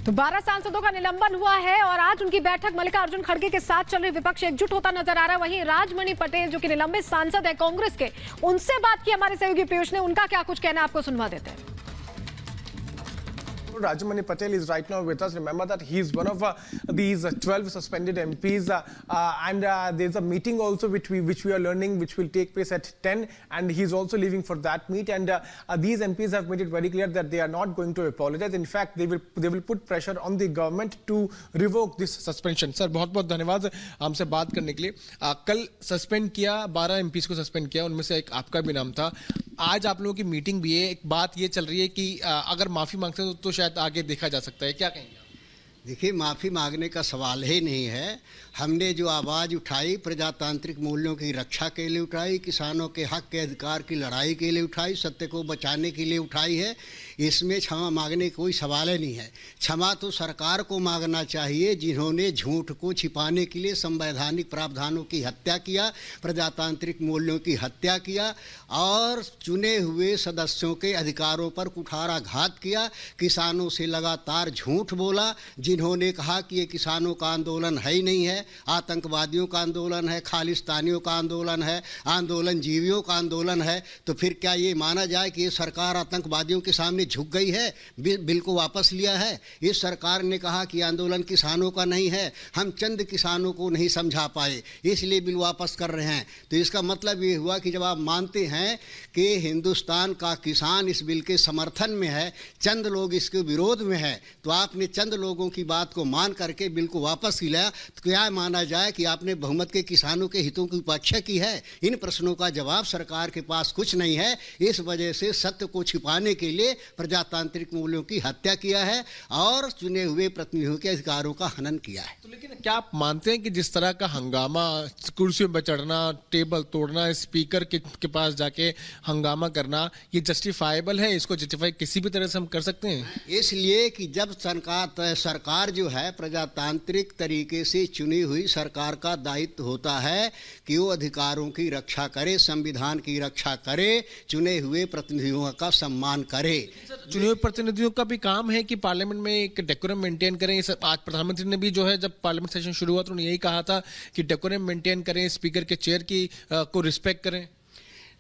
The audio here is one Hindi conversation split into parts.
तो 12 सांसदों का निलंबन हुआ है और आज उनकी बैठक मल्लिकार्जुन खड़गे के साथ चल रही। विपक्ष एकजुट होता नजर आ रहा है। वहीं राजमणि पटेल जो कि निलंबित सांसद है कांग्रेस के, उनसे बात की हमारे सहयोगी पीयूष ने। उनका क्या कुछ कहना है आपको सुनवा देते हैं। Rajamani Patel is right now with us. Remember that he is one of these 12 suspended MPs, and there's a meeting also which we are learning, which will take place at 10, and he's also leaving for that meet. And these MPs have made it very clear that they are not going to apologize. In fact, they will put pressure on the government to revoke this suspension. Sir, बहुत-बहुत धन्यवाद हमसे बात करने के लिए। कल सस्पेंड किया, 12 MPs को सस्पेंड किया, उनमें से एक आपका भी नाम था। आज आप लोगों की मीटिंग भी है। एक बात ये चल रही है कि अगर माफी मांगते हैं तो शायद आगे देखा जा सकता है। क्या कहेंगे? देखिए, माफ़ी मांगने का सवाल ही नहीं है। हमने जो आवाज़ उठाई प्रजातांत्रिक मूल्यों की रक्षा के लिए उठाई, किसानों के हक के अधिकार की लड़ाई के लिए उठाई, सत्य को बचाने के लिए उठाई है। इसमें क्षमा मांगने का कोई सवाल ही नहीं है। क्षमा तो सरकार को मांगना चाहिए जिन्होंने झूठ को छिपाने के लिए संवैधानिक प्रावधानों की हत्या किया, प्रजातांत्रिक मूल्यों की हत्या किया और चुने हुए सदस्यों के अधिकारों पर कुठाराघात किया। किसानों से लगातार झूठ बोला, जिन्होंने कहा कि ये किसानों का आंदोलन है ही नहीं है, आतंकवादियों का आंदोलन है, खालिस्तानियों का आंदोलन है, आंदोलन जीवियों का आंदोलन है। तो फिर क्या ये माना जाए कि ये सरकार आतंकवादियों के सामने झुक गई है, बिल को वापस लिया है? इस सरकार ने कहा कि आंदोलन किसानों का नहीं है, हम चंद किसानों को नहीं समझा पाए इसलिए बिल वापस कर रहे हैं। तो इसका मतलब ये हुआ कि जब आप मानते हैं कि हिंदुस्तान का किसान इस बिल के समर्थन में है, चंद लोग इसके विरोध में है, तो आपने चंद लोगों की बात को मान करके बिल को वापस लिया। तो क्या माना जाए कि आपने बहुमत के किसानों के हितों की उपेक्षा की है? इन प्रश्नों का जवाब सरकार के पास कुछ नहीं है। इस वजह से सत्य को छिपाने के लिए प्रजातांत्रिक मूल्यों की हत्या किया है और चुने हुए प्रतिनिधियों के अधिकारों का हनन किया है। तो लेकिन क्या आप मानते हैं कि जिस तरह का हंगामा, कुर्सियों पर चढ़ना, टेबल तोड़ना, स्पीकर के पास जाके हंगामा करना, ये जस्टिफाइबल है? इसको जस्टिफाई किसी भी तरह से हम कर सकते हैं? इसलिए कि जब सरकार जो है प्रजातांत्रिक तरीके से चुनी हुई सरकार का दायित्व होता है कि वो अधिकारों की रक्षा करे, संविधान की रक्षा करे, चुने हुए प्रतिनिधियों का सम्मान करे। चुने हुए प्रतिनिधियों का भी काम है कि पार्लियामेंट में एक डेकोरम मेंटेन करें। आज प्रधानमंत्री ने भी जो है जब पार्लियामेंट सेशन शुरू हुआ तो उन्होंने यही कहा था कि डेकोरम मेंटेन करें, स्पीकर के चेयर की को रिस्पेक्ट करें।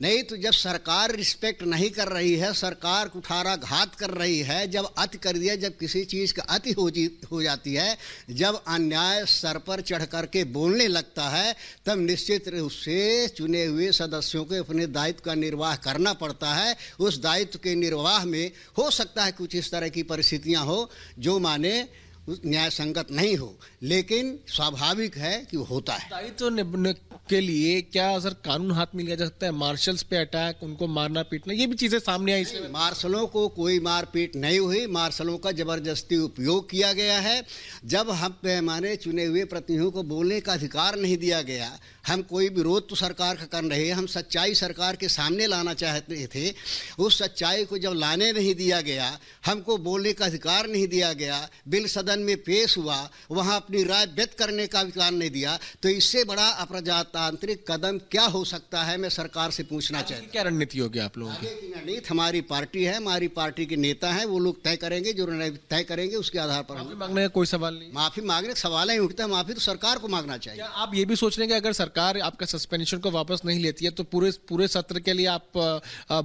नहीं तो जब सरकार रिस्पेक्ट नहीं कर रही है, सरकार कुठाराघात कर रही है, जब अति कर दिया, जब किसी चीज़ का अति हो जाती है, जब अन्याय सर पर चढ़ करके बोलने लगता है, तब निश्चित रूप से चुने हुए सदस्यों को अपने दायित्व का निर्वाह करना पड़ता है। उस दायित्व के निर्वाह में हो सकता है कुछ इस तरह की परिस्थितियां हो जो माने न्याय संगत नहीं हो, लेकिन स्वाभाविक है कि वो होता है। दायित्व निभाने के लिए क्या सर कानून हाथ में लिया जा सकता है? मार्शल्स पे अटैक, उनको मारना पीटना, ये भी चीजें सामने आई। मार्शलों को कोई मारपीट नहीं हुई, मार्शलों का जबरदस्ती उपयोग किया गया है। जब हम पैमाने चुने हुए प्रतिनिधियों को बोलने का अधिकार नहीं दिया गया, हम कोई विरोध तो सरकार का कर रहे हैं, हम सच्चाई सरकार के सामने लाना चाहते थे, उस सच्चाई को जब लाने नहीं दिया गया, हमको बोलने का अधिकार नहीं दिया गया, बिल सदन में पेश हुआ, वहाँ अपनी राय व्यक्त करने का अधिकार नहीं दिया, तो इससे बड़ा अप्रजातांत्रिक कदम क्या हो सकता है? मैं सरकार से पूछना चाहता हूँ। क्या रणनीति होगी आप लोगों की? रणनीति हमारी पार्टी है, हमारी पार्टी के नेता हैं, वो लोग तय करेंगे, जो तय करेंगे उसके आधार पर। माफी मांगने का कोई सवाल नहीं? माफी मांगने का सवाल ही उठता है, माफी तो सरकार को मांगना चाहिए। क्या आप ये भी सोच रहे हैं कि अगर सरकार आपका सस्पेंशन को वापस नहीं लेती है तो पूरे सत्र के लिए आप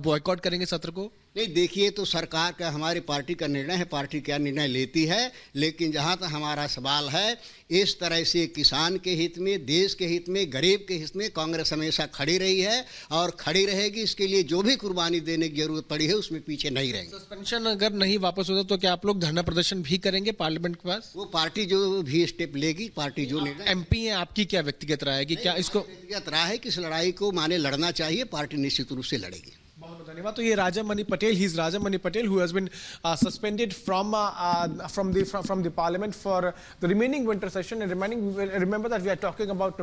बॉयकॉट करेंगे सत्र को? नहीं, देखिए, तो सरकार का, हमारी पार्टी का निर्णय है, पार्टी क्या निर्णय लेती है। लेकिन जहाँ तक हमारा सवाल है, इस तरह से किसान के हित में, देश के हित में, गरीब के हित में कांग्रेस हमेशा खड़ी रही है और खड़ी रहेगी। इसके लिए जो भी कुर्बानी देने की जरूरत पड़ी है उसमें पीछे नहीं रहेंगे। सस्पेंशन अगर नहीं वापस होता तो क्या आप लोग धरना प्रदर्शन भी करेंगे पार्लियामेंट के पास? वो पार्टी जो भी स्टेप लेगी, पार्टी जो निर्णय। MP है, आपकी क्या व्यक्तिगत राय है कि क्या इसको? व्यक्तिगत राय है कि इस लड़ाई को माने लड़ना चाहिए, पार्टी निश्चित रूप से लड़ेगी। बहुत धन्यवाद। तो ये Rajamani Patel, he is Rajamani Patel who has been suspended from the parliament for the remaining winter session. And remember that we are talking about